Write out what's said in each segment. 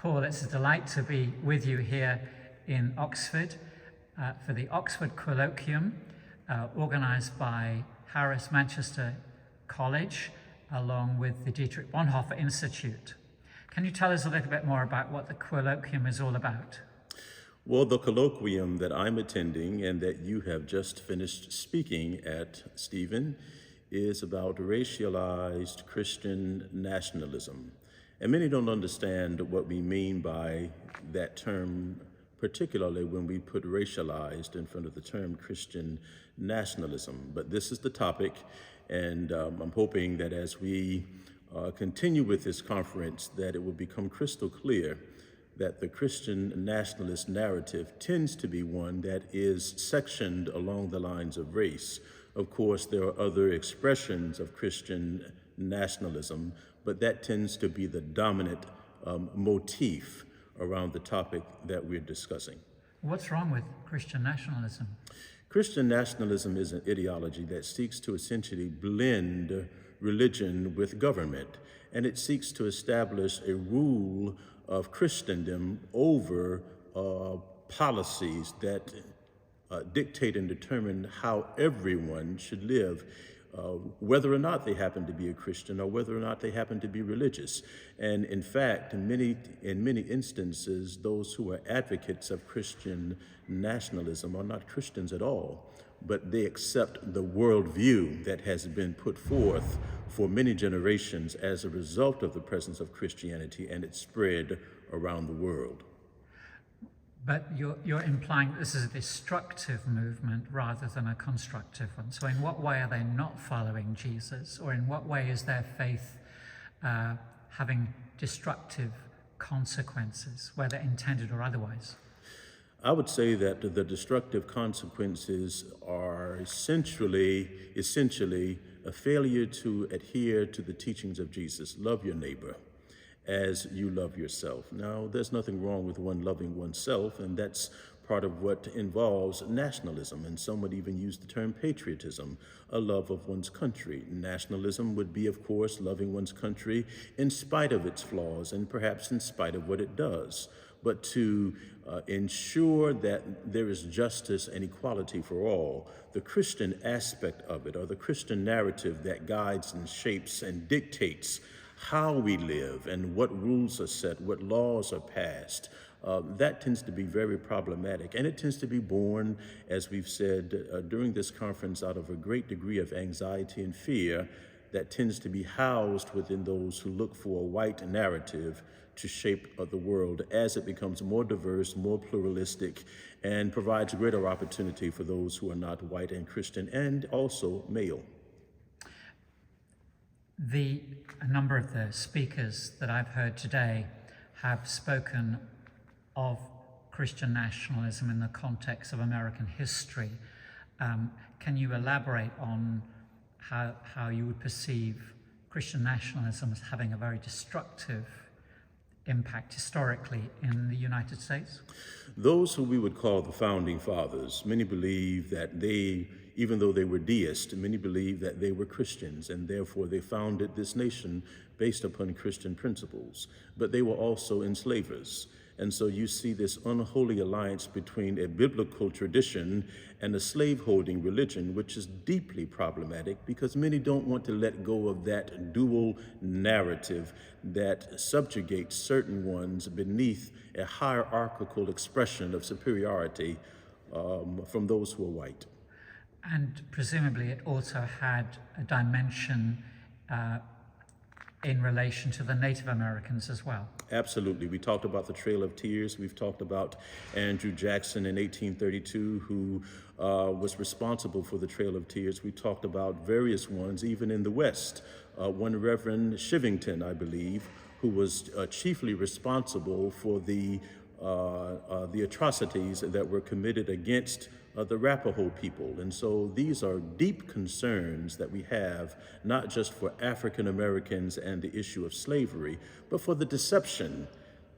Paul, it's a delight to be with you here in Oxford for the Oxford Colloquium, organised by Harris Manchester College, along with the Dietrich Bonhoeffer Institute. Can you tell us a little bit more about what the Colloquium is all about? Well, the colloquium that I'm attending and that you have just finished speaking at, Stephen, is about racialized Christian nationalism. And many don't understand what we mean by that term, particularly when we put racialized in front of the term Christian nationalism. But this is the topic, and I'm hoping that as we continue with this conference, that it will become crystal clear that the Christian nationalist narrative tends to be one that is sectioned along the lines of race. Of course, there are other expressions of Christian nationalism, but that tends to be the dominant motif around the topic that we're discussing. What's wrong with Christian nationalism? Christian nationalism is an ideology that seeks to essentially blend religion with government, and it seeks to establish a rule of Christendom over policies that dictate and determine how everyone should live, whether or not they happen to be a Christian or whether or not they happen to be religious. And in fact, in many instances, those who are advocates of Christian nationalism are not Christians at all, but they accept the worldview that has been put forth for many generations as a result of the presence of Christianity and its spread around the world. But you're implying this is a destructive movement rather than a constructive one. So in what way are they not following Jesus? Or in what way is their faith having destructive consequences, whether intended or otherwise? I would say that the destructive consequences are essentially a failure to adhere to the teachings of Jesus. Love your neighbor as you love yourself. Now, there's nothing wrong with one loving oneself, and that's part of what involves nationalism, and some would even use the term patriotism, a love of one's country. Nationalism would be, of course, loving one's country in spite of its flaws and perhaps in spite of what it does. But to ensure that there is justice and equality for all, the Christian aspect of it, or the Christian narrative that guides and shapes and dictates how we live and what rules are set, what laws are passed, that tends to be very problematic. And it tends to be born, as we've said during this conference, out of a great degree of anxiety and fear that tends to be housed within those who look for a white narrative to shape the world as it becomes more diverse, more pluralistic, and provides greater opportunity for those who are not white and Christian and also male. A number of the speakers that I've heard today have spoken of Christian nationalism in the context of American history. Can you elaborate on how you would perceive Christian nationalism as having a very destructive impact historically in the United States? Those who we would call the founding fathers, many believe that they, even though they were deists, many believe that they were Christians, and therefore they founded this nation based upon Christian principles. But they were also enslavers. And so you see this unholy alliance between a biblical tradition and a slaveholding religion, which is deeply problematic because many don't want to let go of that dual narrative that subjugates certain ones beneath a hierarchical expression of superiority from those who are white. And presumably it also had a dimension in relation to the Native Americans as well. Absolutely. We talked about the Trail of Tears. We've talked about Andrew Jackson in 1832, who was responsible for the Trail of Tears. We talked about various ones, even in the West. One Reverend Shivington, I believe, who was chiefly responsible for the atrocities that were committed against the Arapaho people. And so these are deep concerns that we have, not just for African Americans and the issue of slavery, but for the deception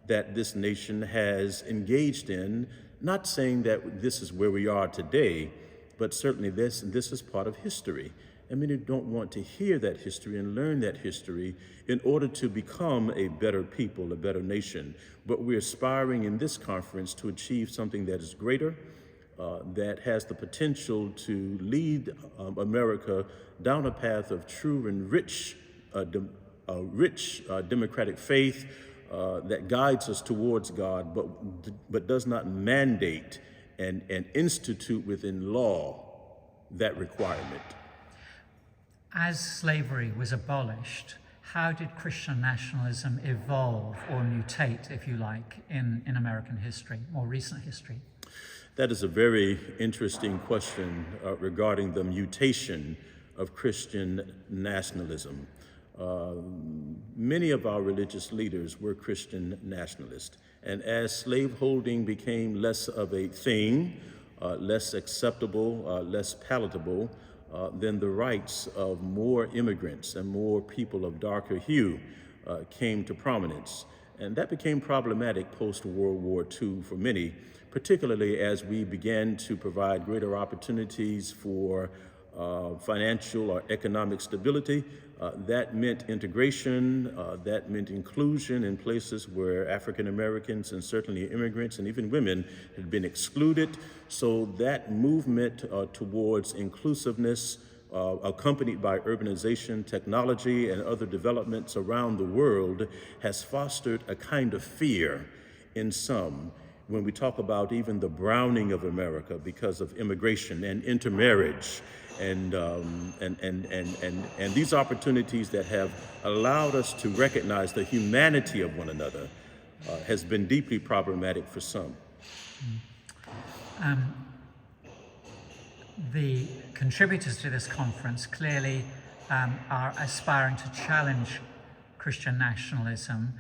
that this nation has engaged in, not saying that this is where we are today, but certainly this is part of history. and many don't want to hear that history and learn that history in order to become a better people, a better nation. But we're aspiring in this conference to achieve something that is greater, that has the potential to lead America down a path of true and rich democratic faith that guides us towards God, but does not mandate and institute within law that requirement. As slavery was abolished, how did Christian nationalism evolve or mutate, if you like, in American history, more recent history? That is a very interesting question regarding the mutation of Christian nationalism. Many of our religious leaders were Christian nationalists, and as slaveholding became less of a thing, less acceptable, less palatable, then the rights of more immigrants and more people of darker hue came to prominence. And that became problematic post-World War II for many, particularly as we began to provide greater opportunities for financial or economic stability. That meant integration, that meant inclusion in places where African Americans and certainly immigrants and even women had been excluded. So that movement towards inclusiveness, accompanied by urbanization, technology, and other developments around the world, has fostered a kind of fear in some when we talk about even the browning of America because of immigration and intermarriage and these opportunities that have allowed us to recognize the humanity of one another has been deeply problematic for some. The contributors to this conference clearly are aspiring to challenge Christian nationalism.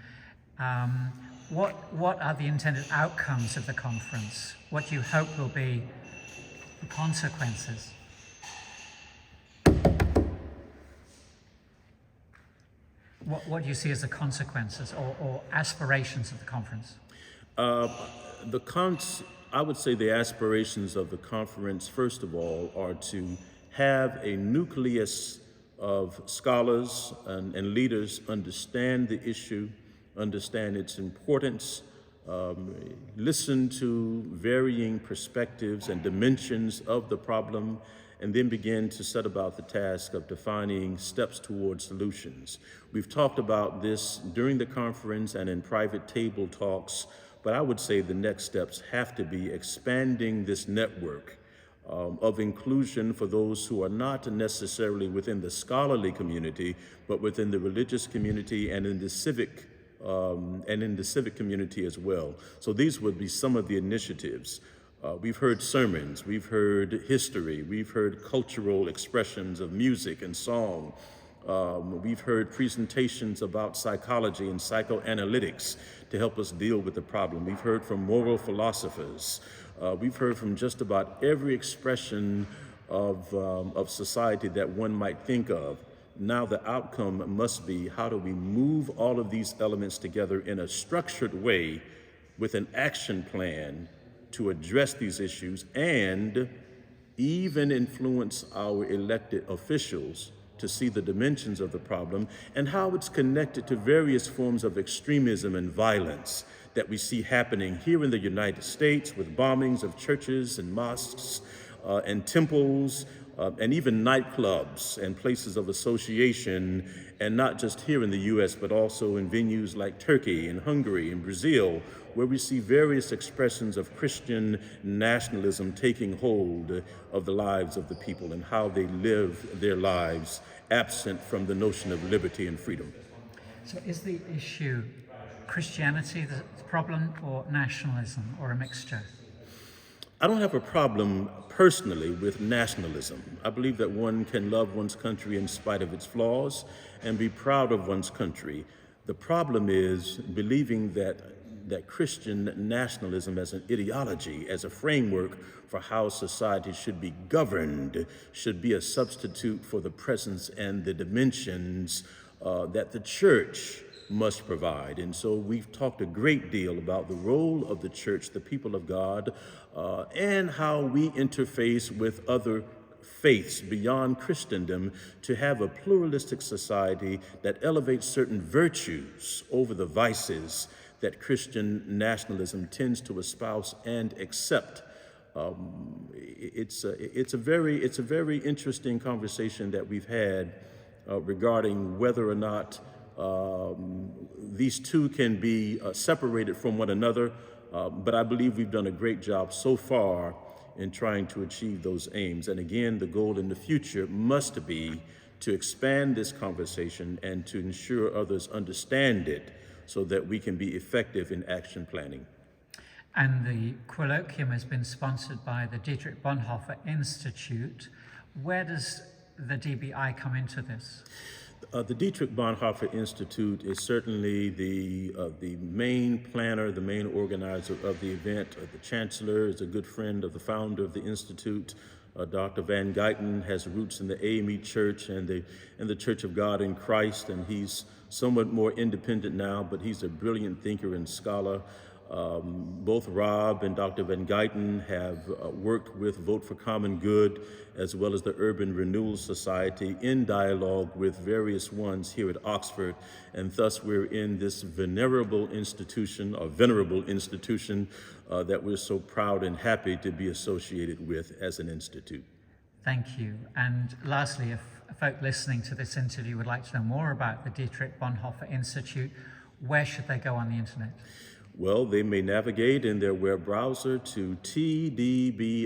What are the intended outcomes of the conference? What do you hope will be the consequences? What do you see as the consequences or aspirations of the conference? I would say the aspirations of the conference, first of all, are to have a nucleus of scholars and leaders understand the issue, understand its importance, listen to varying perspectives and dimensions of the problem, and then begin to set about the task of defining steps towards solutions. We've talked about this during the conference and in private table talks, but I would say the next steps have to be expanding this network of inclusion for those who are not necessarily within the scholarly community, but within the religious community and in the civic community as well. So these would be some of the initiatives. We've heard sermons, we've heard history, we've heard cultural expressions of music and song. We've heard presentations about psychology and psychoanalytics to help us deal with the problem. We've heard from moral philosophers. We've heard from just about every expression of society that one might think of. Now the outcome must be, how do we move all of these elements together in a structured way with an action plan to address these issues and even influence our elected officials to see the dimensions of the problem and how it's connected to various forms of extremism and violence that we see happening here in the United States with bombings of churches and mosques and temples and even nightclubs and places of association, and not just here in the U.S., but also in venues like Turkey and Hungary and Brazil, where we see various expressions of Christian nationalism taking hold of the lives of the people and how they live their lives absent from the notion of liberty and freedom. So is the issue Christianity the problem, or nationalism, or a mixture? I don't have a problem personally with nationalism. I believe that one can love one's country in spite of its flaws and be proud of one's country. The problem is believing that Christian nationalism as an ideology, as a framework for how society should be governed, should be a substitute for the presence and the dimensions that the church must provide. And so we've talked a great deal about the role of the church, the people of God, and how we interface with other faiths beyond Christendom to have a pluralistic society that elevates certain virtues over the vices that Christian nationalism tends to espouse and accept. It's a very interesting conversation that we've had regarding whether or not these two can be separated from one another, but I believe we've done a great job so far in trying to achieve those aims. And again, the goal in the future must be to expand this conversation and to ensure others understand it so that we can be effective in action planning. And the colloquium has been sponsored by the Dietrich Bonhoeffer Institute. Where does the DBI come into this? The Dietrich Bonhoeffer Institute is certainly the main planner, the main organizer of the event. The chancellor is a good friend of the founder of the Institute. Dr. Van Guyten has roots in the AME Church and the Church of God in Christ, and he's somewhat more independent now, but he's a brilliant thinker and scholar. Both Rob and Dr. Van Guyten have worked with Vote for Common Good as well as the Urban Renewal Society in dialogue with various ones here at Oxford, and thus we're in this venerable institution that we're so proud and happy to be associated with as an institute. Thank you. And lastly, if folk listening to this interview would like to know more about the Dietrich Bonhoeffer Institute, where should they go on the internet? Well, they may navigate in their web browser to tdbi.org.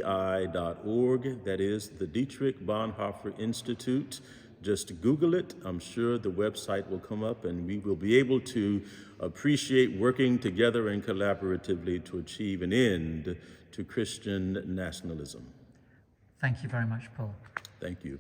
That is the Dietrich Bonhoeffer Institute. Just Google it. I'm sure the website will come up, and we will be able to appreciate working together and collaboratively to achieve an end to Christian nationalism. Thank you very much, Paul. Thank you.